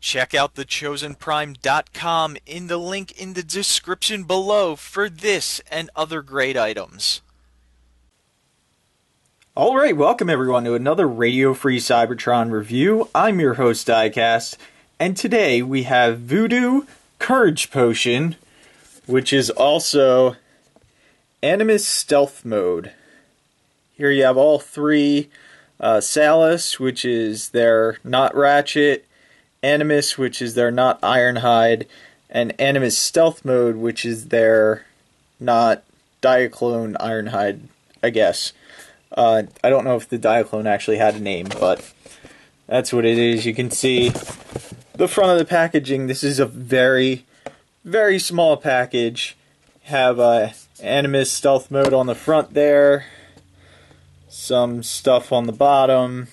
Check out thechosenprime.com in the link in the description below for this and other great items. Alright, welcome everyone to another Radio Free Cybertron review. I'm your host, Diecast, and today we have Voodoo Courage Potion, which is also Animus Stealth Mode. Here you have all three, Salus, which is their not Ratchet, Animus, which is their not Ironhide, and Animus Stealth Mode, which is their not Diaclone Ironhide, I guess. I don't know if the Diaclone actually had a name, but that's what it is. You can see the front of the packaging. This is a very, very small package. Have Animus Stealth Mode on the front there, some stuff on the bottom,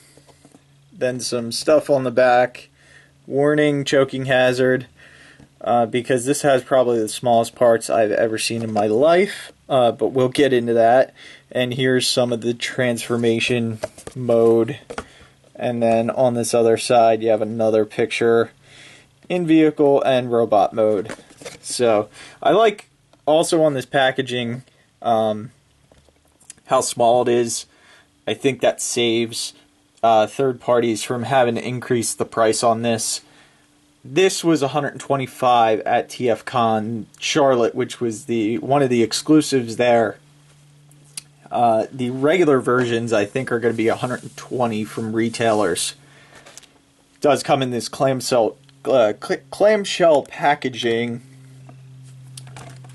then some stuff on the back. Warning, choking hazard, because this has probably the smallest parts I've ever seen in my life, but we'll get into that. And here's some of the transformation mode, and then on this other side you have another picture in vehicle and robot mode. So I like also on this packaging how small it is. I think that saves third parties from having to increase the price on this. This was $125 at TFCon Charlotte, which was one of the exclusives there. The regular versions, I think, are going to be $120 from retailers. It does come in this clamshell packaging,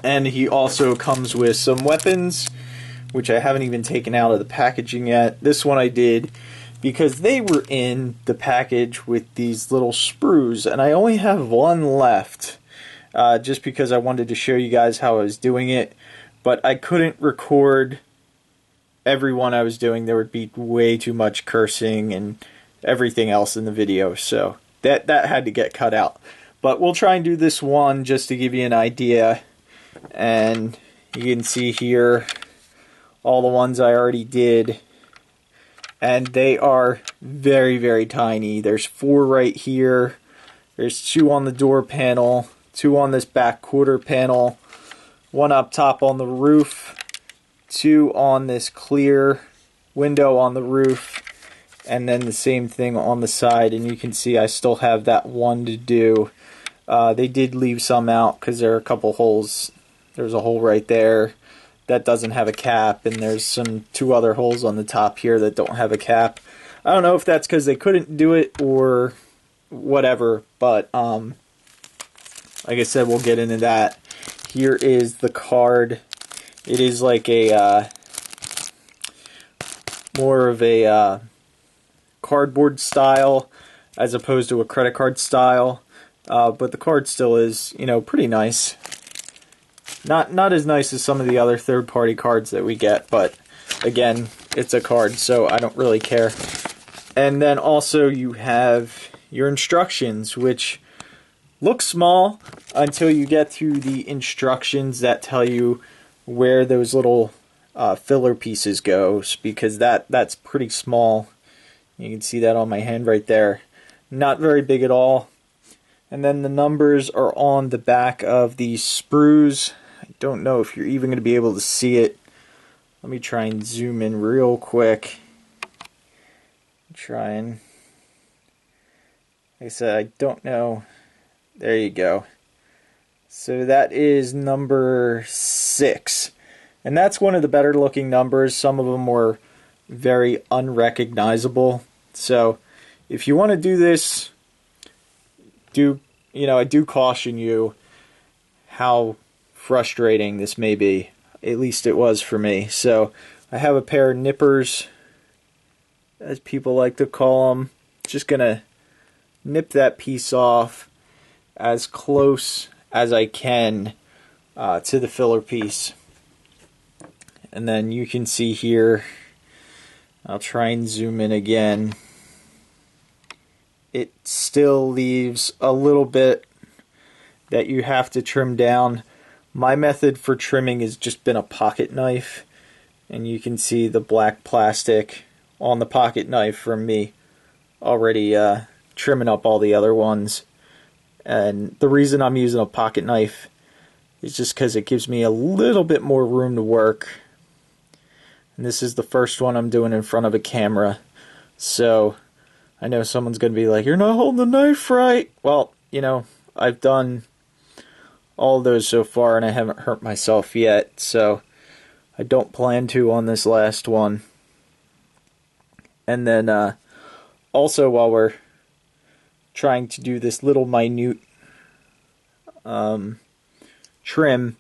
and he also comes with some weapons, which I haven't even taken out of the packaging yet. This one I did because they were in the package with these little sprues, and I only have one left, just because I wanted to show you guys how I was doing it, but I couldn't record every one I was doing. There would be way too much cursing and everything else in the video, so that had to get cut out. But we'll try and do this one just to give you an idea, and you can see here all the ones I already did. And they are very, very tiny. There's 4 right here. There's 2 on the door panel, 2 on this back quarter panel, 1 up top on the roof, 2 on this clear window on the roof, and then the same thing on the side. And you can see I still have that 1 to do. They did leave some out because there are a couple holes. There's a hole right there that doesn't have a cap, and there's 2 other holes on the top here that don't have a cap. I don't know if that's because they couldn't do it or whatever, but like I said, we'll get into that. Here is the card. It is like a more of a cardboard style as opposed to a credit card style, but the card still is, you know, pretty nice. Not as nice as some of the other third-party cards that we get, but again, it's a card, so I don't really care. And then also you have your instructions, which look small until you get through the instructions that tell you where those little filler pieces go, because that's pretty small. You can see that on my hand right there. Not very big at all. And then the numbers are on the back of these sprues. I don't know if you're even going to be able to see it. Let me try and zoom in real quick. Like I said, I don't know. There you go. So that is number 6. And that's one of the better looking numbers. Some of them were very unrecognizable. So if you want to do this, I do caution you how frustrating this may be. At least it was for me. So I have a pair of nippers, as people like to call them. Just gonna nip that piece off as close as I can to the filler piece. And then you can see here, I'll try and zoom in again. It still leaves a little bit that you have to trim down. My method for trimming has just been a pocket knife, and you can see the black plastic on the pocket knife from me already trimming up all the other ones. And the reason I'm using a pocket knife is just because it gives me a little bit more room to work. And this is the first one I'm doing in front of a camera. So I know someone's going to be like, you're not holding the knife right. Well, you know, I've done all of those so far and I haven't hurt myself yet. So I don't plan to on this last one. And then also while we're trying to do this little minute trim,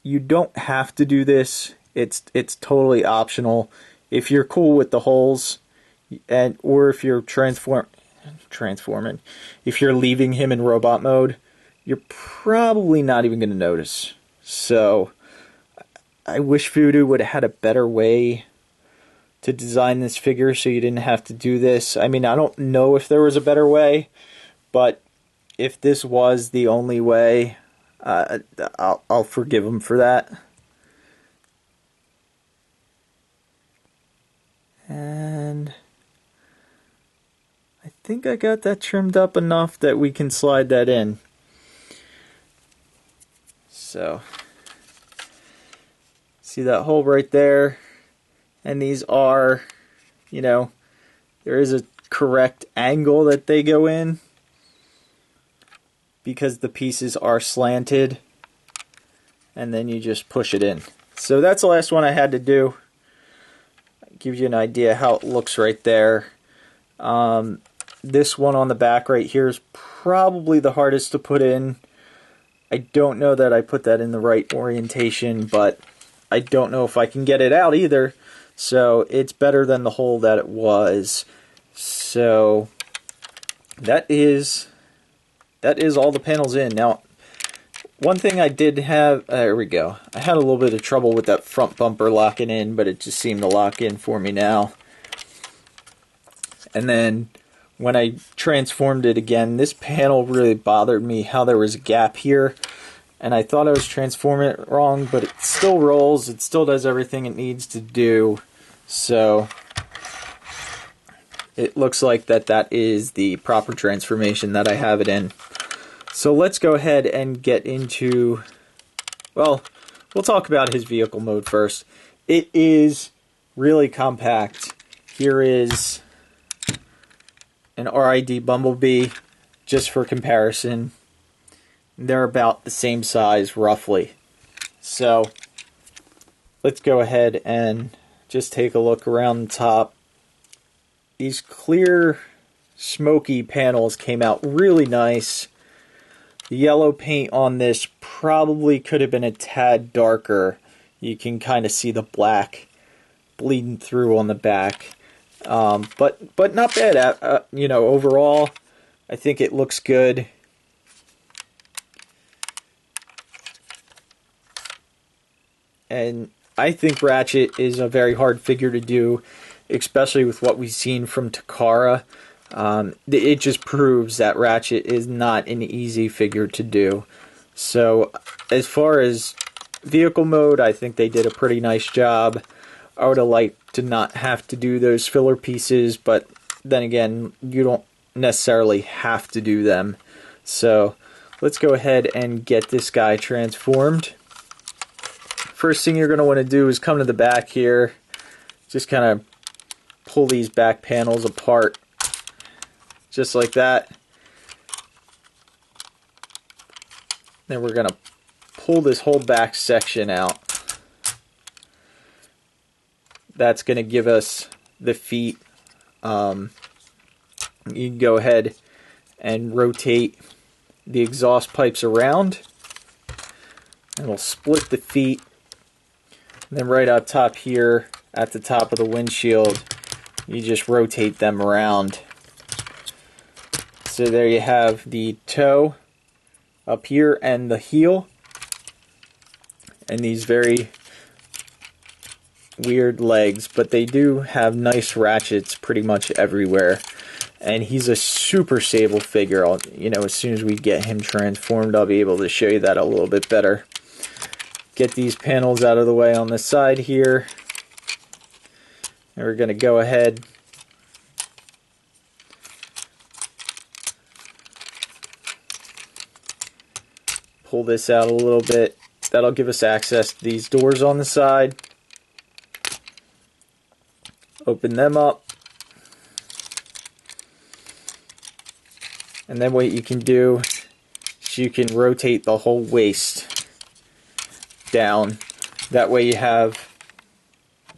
you don't have to do this. It's totally optional. If you're cool with the holes, or if you're transforming, if you're leaving him in robot mode, you're probably not even going to notice. So I wish Voodoo would have had a better way to design this figure so you didn't have to do this. I mean, I don't know if there was a better way, but if this was the only way, I'll forgive him for that. And I think I got that trimmed up enough that we can slide that in. So, see that hole right there? And these are, you know, there is a correct angle that they go in because the pieces are slanted, and then you just push it in. So that's the last one I had to do. Gives you an idea how it looks right there. This one on the back right here is probably the hardest to put in. I don't know that I put that in the right orientation, but I don't know if I can get it out either. So it's better than the hole that it was. So that is all the panels in. Now, one thing I did have, there we go. I had a little bit of trouble with that front bumper locking in, but it just seemed to lock in for me now. And then when I transformed it again, this panel really bothered me, how there was a gap here. And I thought I was transforming it wrong, but it still rolls. It still does everything it needs to do. So it looks like that is the proper transformation that I have it in. So let's go ahead and get into, well, we'll talk about his vehicle mode first. It is really compact. Here is an RID Bumblebee, just for comparison. They're about the same size, roughly. So let's go ahead and just take a look around the top. These clear, smoky panels came out really nice. The yellow paint on this probably could have been a tad darker. You can kind of see the black bleeding through on the back. But not bad. You know, overall, I think it looks good. And I think Ratchet is a very hard figure to do, especially with what we've seen from Takara. It just proves that Ratchet is not an easy figure to do. So, as far as vehicle mode, I think they did a pretty nice job. I would have liked to not have to do those filler pieces, but then again, you don't necessarily have to do them. So, let's go ahead and get this guy transformed. First thing you're going to want to do is come to the back here. Just kind of pull these back panels apart. Just like that. Then we're going to pull this whole back section out. That's going to give us the feet. You can go ahead and rotate the exhaust pipes around. And we'll split the feet. And then right up top here, at the top of the windshield, you just rotate them around. So there you have the toe up here and the heel. And these very weird legs, but they do have nice ratchets pretty much everywhere. And he's a super stable figure. You know, as soon as we get him transformed, I'll be able to show you that a little bit better. Get these panels out of the way on the side here. And we're going to go ahead pull this out a little bit. That'll give us access to these doors on the side. Open them up. And then what you can do is you can rotate the whole waist down. That way you have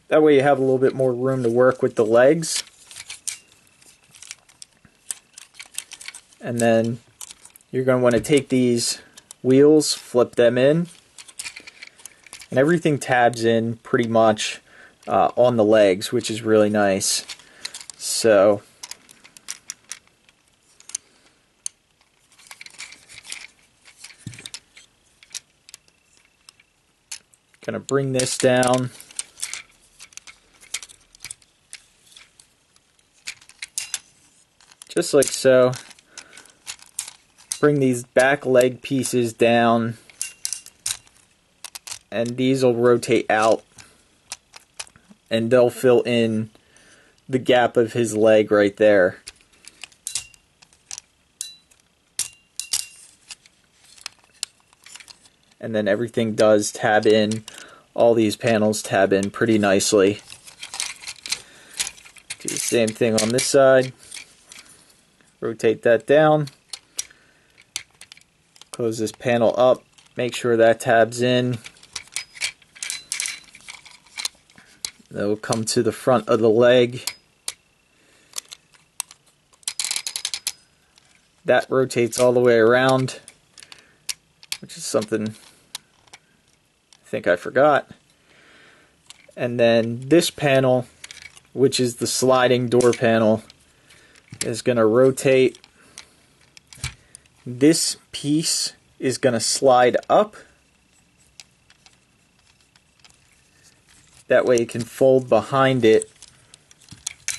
a little bit more room to work with the legs. And then you're going to want to take these wheels, flip them in, and everything tabs in pretty much on the legs, which is really nice. So gonna bring this down. Just like so. Bring these back leg pieces down, and these will rotate out, and they'll fill in the gap of his leg right there. And then everything does tab in. All these panels tab in pretty nicely. Do the same thing on this side. Rotate that down. Close this panel up. Make sure that tabs in. That will come to the front of the leg. That rotates all the way around, which is something I think I forgot. And then this panel, which is the sliding door panel, is going to rotate. This piece is going to slide up. That way it can fold behind it,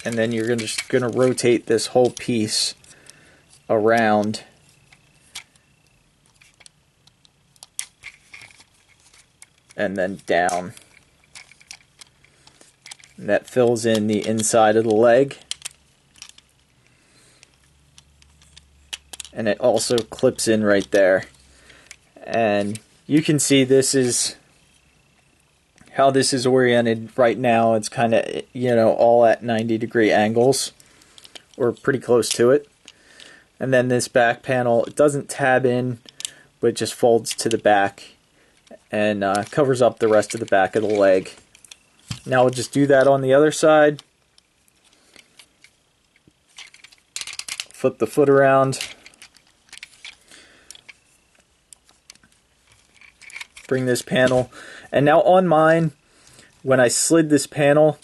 and then you're just going to rotate this whole piece around. And then down. And that fills in the inside of the leg. And it also clips in right there. And you can see this is how this is oriented right now. It's kind of, you know, all at 90-degree angles, or pretty close to it. And then this back panel, it doesn't tab in, but it just folds to the back and covers up the rest of the back of the leg. Now we'll just do that on the other side. Flip the foot around. Bring this panel, and now on mine, when I slid this panel,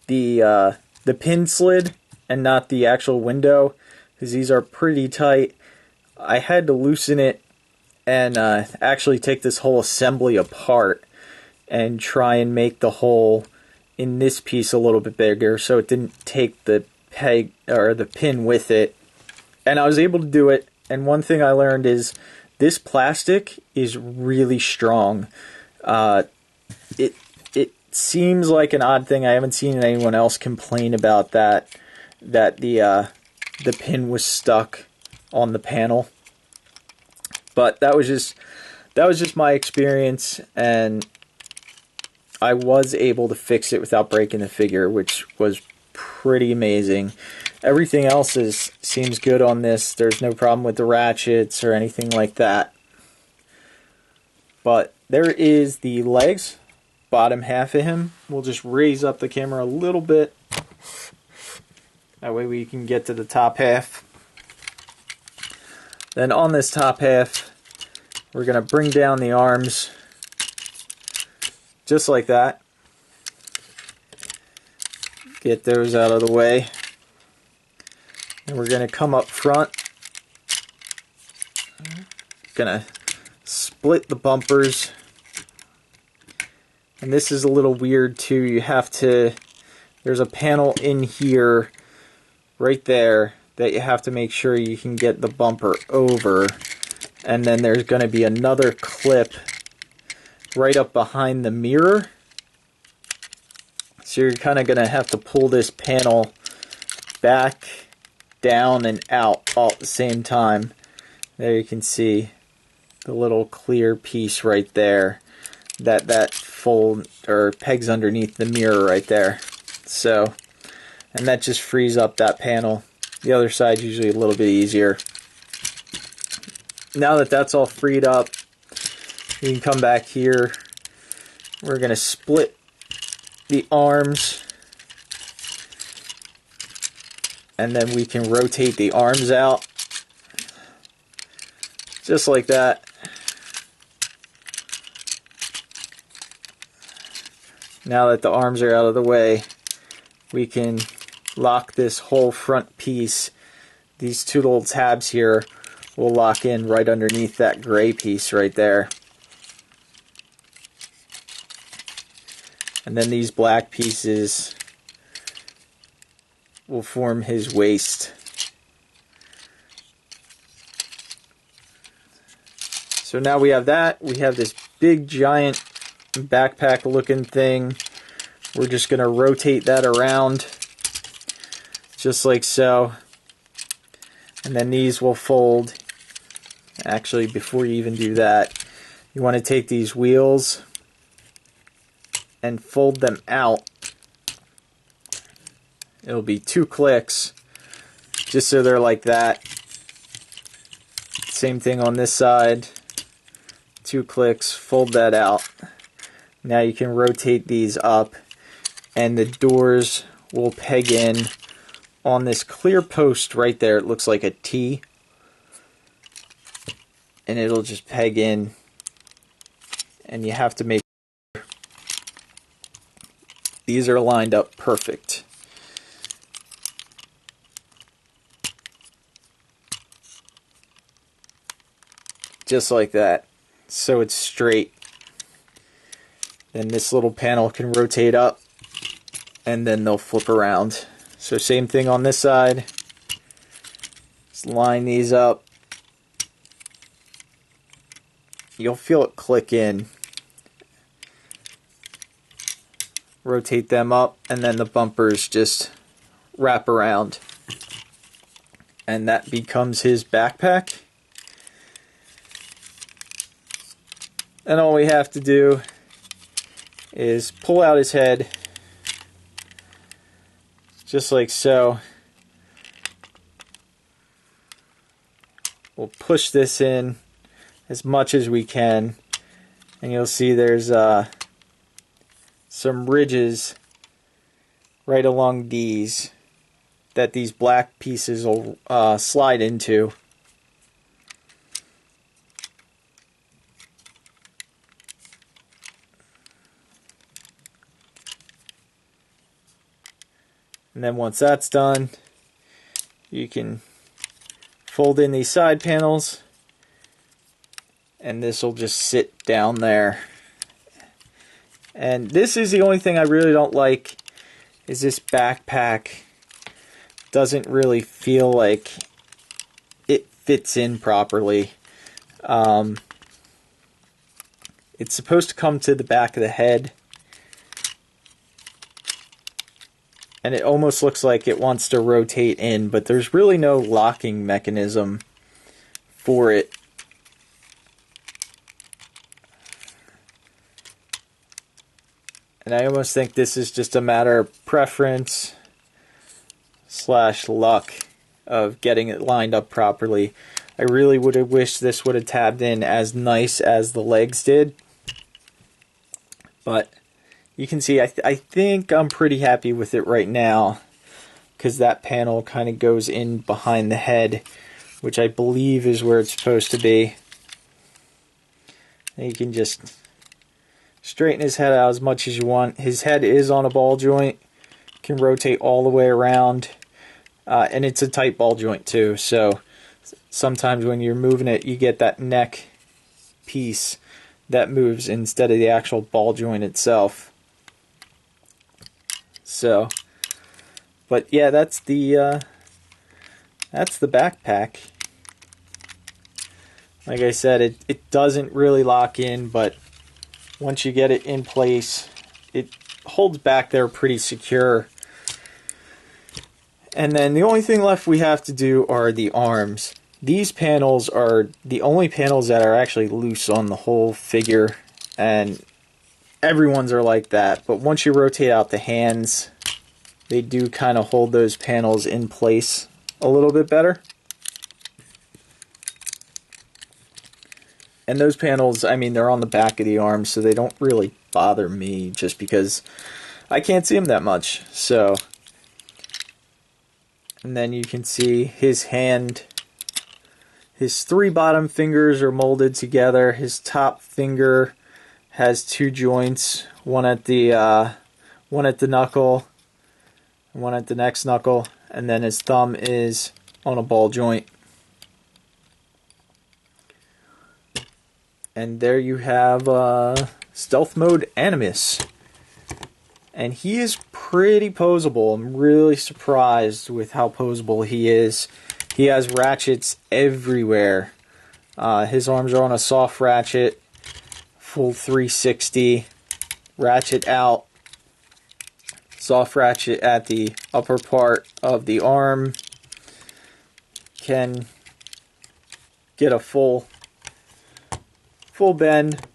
the pin slid and not the actual window, because these are pretty tight. I had to loosen it and actually take this whole assembly apart and try and make the hole in this piece a little bit bigger so it didn't take the peg or the pin with it. And I was able to do it, and one thing I learned is this plastic is really strong. It seems like an odd thing. I haven't seen anyone else complain about that the pin was stuck on the panel. But that was just my experience, and I was able to fix it without breaking the figure, which was pretty amazing. Everything else seems good on this. There's no problem with the ratchets or anything like that. But there is the legs, bottom half of him. We'll just raise up the camera a little bit. That way we can get to the top half. Then on this top half, we're going to bring down the arms just like that. Get those out of the way. And we're going to come up front. Going to split the bumpers. And this is a little weird too. You have to, there's a panel in here, right there, that you have to make sure you can get the bumper over. And then there's going to be another clip right up behind the mirror. So you're kind of going to have to pull this panel back, down, and out all at the same time. There you can see the little clear piece right there that fold or pegs underneath the mirror right there. So, and that just frees up that panel. The other side's usually a little bit easier. Now that that's all freed up, you can come back here. We're going to split the arms, and then we can rotate the arms out just like that. Now that the arms are out of the way, we can lock this whole front piece. These two little tabs here will lock in right underneath that gray piece right there. And then these black pieces will form his waist. So now we have that. We have this big giant backpack looking thing. We're just going to rotate that around just like so. And then these will fold. Actually, before you even do that, you want to take these wheels and fold them out. It'll be 2 clicks, just so they're like that. Same thing on this side. 2 clicks, fold that out. Now you can rotate these up, and the doors will peg in on this clear post right there. It looks like a T. And it'll just peg in, and you have to make sure these are lined up perfect. Just like that. So it's straight. Then this little panel can rotate up, and then they'll flip around. So same thing on this side. Just line these up. You'll feel it click in. Rotate them up, and then the bumpers just wrap around. And that becomes his backpack. And all we have to do is pull out his head, just like so. We'll push this in as much as we can, and you'll see there's some ridges right along these that these black pieces will slide into. And then once that's done, you can fold in these side panels, and this will just sit down there. And this is the only thing I really don't like, is this backpack doesn't really feel like it fits in properly. It's supposed to come to the back of the head, and it almost looks like it wants to rotate in, but there's really no locking mechanism for it. And I almost think this is just a matter of preference / luck of getting it lined up properly. I really would have wished this would have tabbed in as nice as the legs did. But you can see, I think I'm pretty happy with it right now, because that panel kind of goes in behind the head, which I believe is where it's supposed to be. And you can just straighten his head out as much as you want. His head is on a ball joint, can rotate all the way around, and it's a tight ball joint too, so sometimes when you're moving it, you get that neck piece that moves instead of the actual ball joint itself. So, but yeah, that's the backpack. Like I said, it doesn't really lock in, but once you get it in place, it holds back there pretty secure. And then the only thing left we have to do are the arms. these panels are the only panels that are actually loose on the whole figure, and everyone's are like that. But once you rotate out the hands, they do kind of hold those panels in place a little bit better. And those panels, I mean, they're on the back of the arm, so they don't really bother me just because I can't see them that much. So, and then you can see his hand. His 3 bottom fingers are molded together. His top finger has 2 joints, one at the knuckle, one at the next knuckle, and then his thumb is on a ball joint. And there you have Stealth Mode Animus. And he is pretty posable. I'm really surprised with how posable he is. He has ratchets everywhere. His arms are on a soft ratchet, full 360, ratchet out, soft ratchet at the upper part of the arm. Can get a full bend.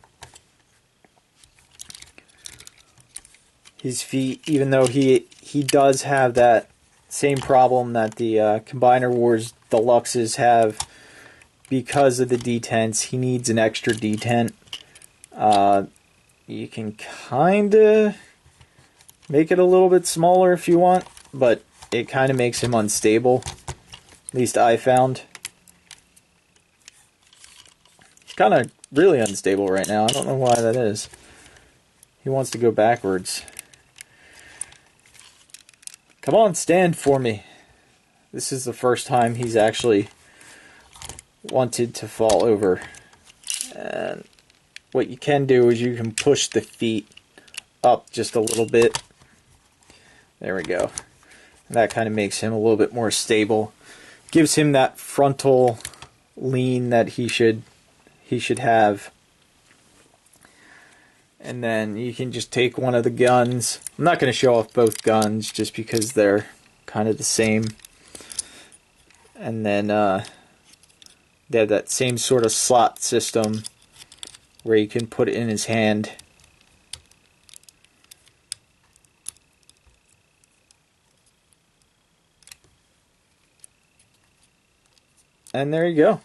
His feet, even though he does have that same problem that the Combiner Wars Deluxes have because of the detents. He needs an extra detent. You can kind of make it a little bit smaller if you want, but it kind of makes him unstable. At least I found. He's kind of really unstable right now. I don't know why that is. He wants to go backwards. Come on, stand for me. This is the first time he's actually wanted to fall over. And what you can do is you can push the feet up just a little bit. There we go. And that kind of makes him a little bit more stable. Gives him that frontal lean that he should have. And then you can just take one of the guns. I'm not going to show off both guns just because they're kind of the same. And then they have that same sort of slot system where you can put it in his hand. And there you go.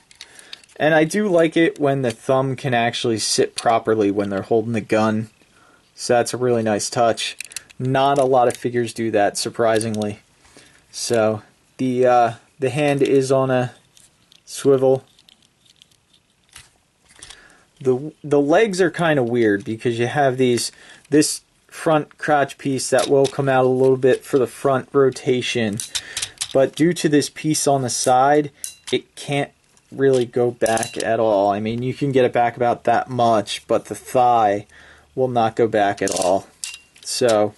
And I do like it when the thumb can actually sit properly when they're holding the gun. So that's a really nice touch. Not a lot of figures do that, surprisingly. So the hand is on a swivel. The legs are kind of weird because you have this front crotch piece that will come out a little bit for the front rotation. But due to this piece on the side, it can't really go back at all. I mean, you can get it back about that much, but the thigh will not go back at all. So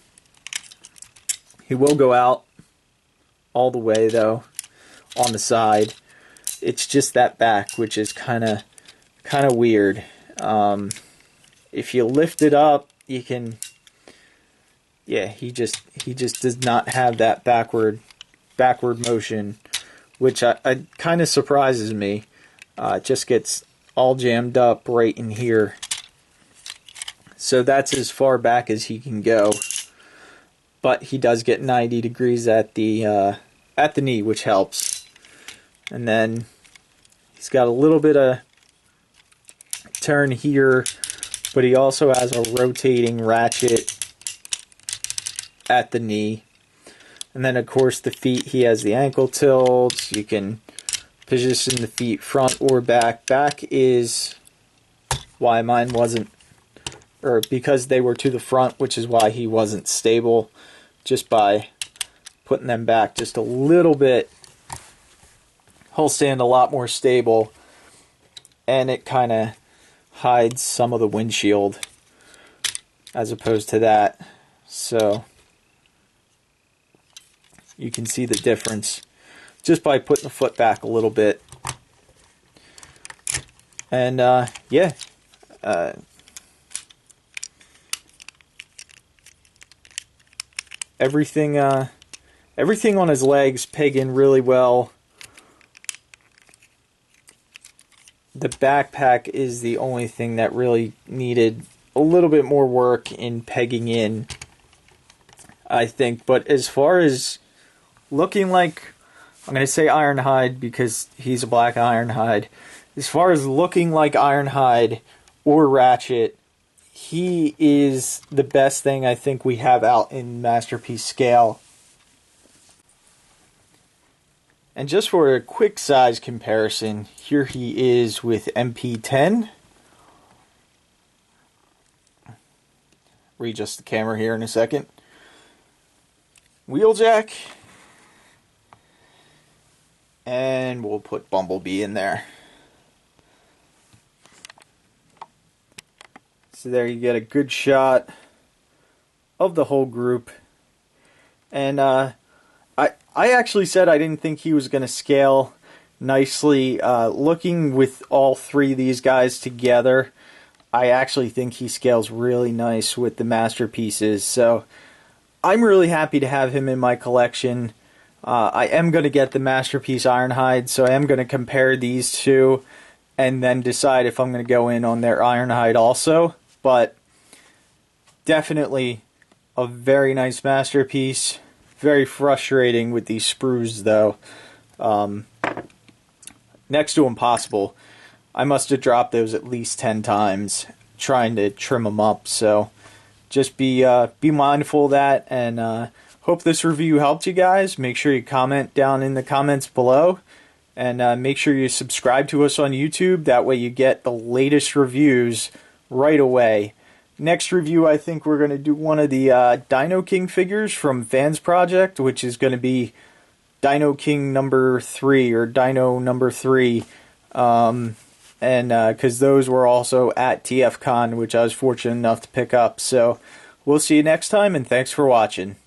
he will go out all the way though on the side. It's just that back, which is kind of weird. If you lift it up, you can. Yeah, he just does not have that backward motion, which I kind of surprises me. It just gets all jammed up right in here. So that's as far back as he can go. But he does get 90 degrees at the knee, which helps. And then he's got a little bit of turn here, but he also has a rotating ratchet at the knee. And then, of course, the feet, he has the ankle tilts. You can position the feet front or back. Back is why mine wasn't, or because they were to the front, which is why he wasn't stable. Just by putting them back just a little bit, he'll stand a lot more stable. And it kind of hides some of the windshield as opposed to that. So you can see the difference just by putting the foot back a little bit. And yeah, everything on his legs peg in really well. The backpack is the only thing that really needed a little bit more work in pegging in, I think. But as far as looking like, I'm going to say Ironhide because he's a black Ironhide. As far as looking like Ironhide or Ratchet, he is the best thing I think we have out in Masterpiece scale. And just for a quick size comparison, here he is with MP10. Readjust the camera here in a second. Wheeljack. And we'll put Bumblebee in there. So there you get a good shot of the whole group. And I actually said I didn't think he was going to scale nicely. Looking with all three of these guys together, I actually think he scales really nice with the masterpieces. So I'm really happy to have him in my collection. I am going to get the Masterpiece Ironhide, so I am going to compare these two and then decide if I'm going to go in on their Ironhide also. But definitely a very nice masterpiece. Very frustrating with these sprues, though. Next to impossible. I must have dropped those at least 10 times trying to trim them up. So just be mindful of that, and hope this review helped you guys. Make sure you comment down in the comments below, and make sure you subscribe to us on YouTube. That way you get the latest reviews right away. Next review, I think we're going to do one of the Dino King figures from Fans Project, which is going to be Dino King number 3, or Dino number 3. And because those were also at TFCon, which I was fortunate enough to pick up. So we'll see you next time, and thanks for watching.